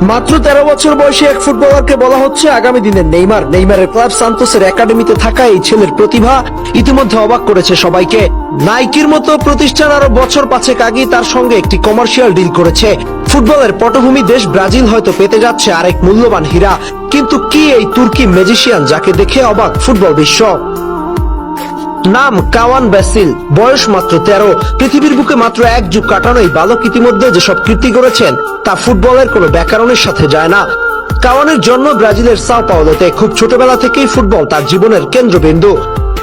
মাত্র 13 বছর বয়সী এক ফুটবলারকে বলা হচ্ছে আগামী দিনের নেইমার। নেইমারের ক্লাব সান্তোসের একাডেমিতে থাকা এই ছেলের প্রতিভা ইতিমধ্যে অবাক করেছে সবাইকে। নাইকির মতো প্রতিষ্ঠান আরো বছর 5 আগেই তার সঙ্গে একটি কমার্শিয়াল ডিল করেছে। ফুটবলের পটভূমি দেশ ব্রাজিল হয়তো পেতে যাচ্ছে আরেক মূল্যবান হীরা। কিন্তু কি এই তুর্কি ম্যাজিশিয়ান যাকে দেখে অবাক ফুটবল বিশ্ব? নাম কাওয়ান ব্যাসিল, বয়স মাত্র 13। পৃথিবীর বুকে মাত্র এক যুগ কাটানো এই বালক ইতিমধ্যে যেসব কীর্তি করেছেন তা ফুটবলের কোনো ব্যাকরণের সাথে যায় না। কাওয়ানের জন্ম ব্রাজিলের সাও পাওলোতে। খুব ছোটবেলা থেকেই ফুটবল তার জীবনের কেন্দ্রবিন্দু।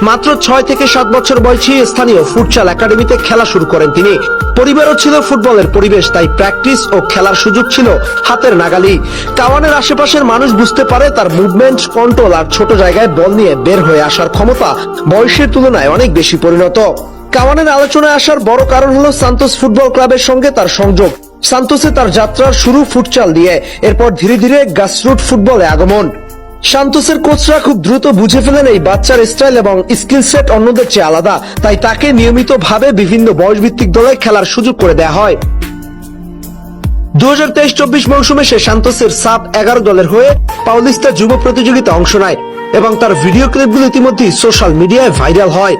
মাত্র 6 থেকে 7 বছর বয়সী স্থানীয় ফুটসাল একাডেমিতে খেলা শুরু করেন তিনি। পরিবারও ছিল ফুটবলের পরিবেশ, তাই প্র্যাকটিস ও খেলার সুযোগ ছিল হাতের নাগালি। কাওয়ানের আশেপাশের মানুষ বুঝতে পারে তার মুভমেন্ট, কন্ট্রোল আর ছোট জায়গায় বল নিয়ে বের হয়ে আসার ক্ষমতা বয়সের তুলনায় অনেক বেশি পরিণত। কাওয়ানের আলোচনায় আসার বড় কারণ হলো সান্তোস ফুটবল ক্লাবের সঙ্গে তার সংযোগ। সান্তোসে তার যাত্রার শুরু ফুটসাল দিয়ে, এরপর ধীরে ধীরে গ্রাসরুট ফুটবলে আগমন। সান্তোসের কোচরা খুব দ্রুত বুঝে ফেলেন এই বাচ্চার স্টাইল এবং স্কিল সেট অন্যদের চেয়ে আলাদা, তাই তাকে নিয়মিতভাবে বিভিন্ন বয়সভিত্তিক দলে খেলার সুযোগ করে দেয়া হয়। 2023-24 মৌসুমে সে সান্তোসের সাব 11 দলের হয়ে পাউলিস্তা যুব প্রতিযোগিতা অংশ নেয় এবং তার ভিডিও ক্লিপগুলো ইতিমধ্যেই সোশ্যাল মিডিয়ায় ভাইরাল হয়।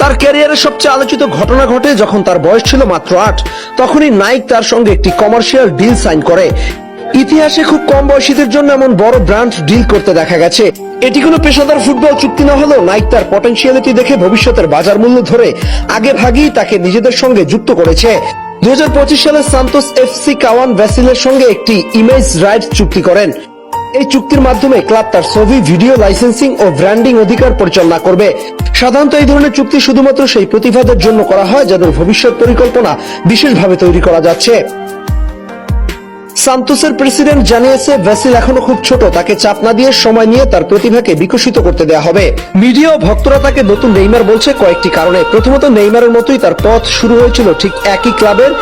তার ক্যারিয়ারের সবচেয়ে আলোচিত ঘটনা ঘটে যখন তার বয়স ছিল মাত্র 8। তখনই নাইক তার সঙ্গে একটি কমার্শিয়াল ডিল সাইন করে। ইতিহাসে খুব কম বয়সীদের জন্য এমন বড় ব্র্যান্ড ডিল করতে দেখা গেছে। এটি কোনো পেশাদার ফুটবল চুক্তি না হলেও নাইক তার পটেনশিয়ালিটি দেখে ভবিষ্যতের বাজার মূল্য ধরে আগে ভাগেই তাকে নিজেদের সঙ্গে যুক্ত করেছে। 2025 সালে সান্তোস এফসি কাওয়ান ব্যাসিলের সঙ্গে একটি ইমেজ রাইট চুক্তি করেন। এই চুক্তির মাধ্যমে ক্লাব তার ছবি, ভিডিও লাইসেন্সিং ও ব্র্যান্ডিং অধিকার পরিচালনা করবে। সাধারণত এই ধরনের চুক্তি শুধুমাত্র সেই প্রতিভাদের জন্য করা হয় যাদের ভবিষ্যৎ পরিকল্পনা বিশেষভাবে তৈরি করা যাচ্ছে। সান্তোসের প্রেসিডেন্ট জানিয়েছে ভ্যাসিল এখনো খুব ছোট, তাকে চাপ না দিয়ে সময় নিয়ে তার প্রতিভাকে বিকশিত করতে দেয়া হবে। মিডিয়া ও ভক্তরা তাকে নতুন নেইমার বলছে কয়েকটি কারণে। প্রথমত, নেইমারের মতোই তার পথ শুরু হয়েছিল ঠিক একই ক্লাবের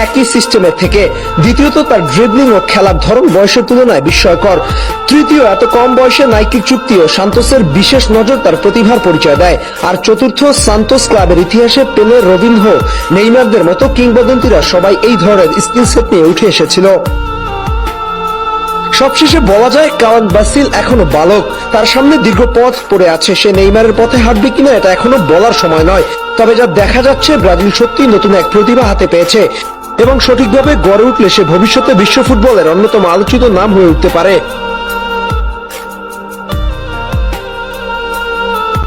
একই সিস্টেমের থেকে। দ্বিতীয়ত, তার ড্রিবলিং ও খেলার ধরন বয়সের তুলনায় বিস্ময়কর। তৃতীয়, এত কম বয়সে নাইকির চুক্তি ও সান্তোসের বিশেষ নজর তার প্রতিভার পরিচয় দেয়। আর চতুর্থ, সান্তোস ক্লাবের ইতিহাসে পেলে, রবিনহো, নেইমারদের মতো কিংবদন্তিরা সবাই এই ধরনের স্কিল সেট নিয়ে উঠে এসেছিল। সবশেষে বলা যায় কাওয়ান ব্যাসিল এখনো বালক, তার সামনে দীর্ঘ পথ পড়ে আছে। সে নেইমারের পথে হাঁটবে কিনা এটা এখনো বলার সময় নয়। তবে যা দেখা যাচ্ছে, ব্রাজিল সত্যি নতুন এক প্রতিভা হাতে পেয়েছে এবং সঠিকভাবে গড়ে উঠলে সে ভবিষ্যতে বিশ্ব ফুটবলের অন্যতম আলোচিত নাম হয়ে উঠতে পারে।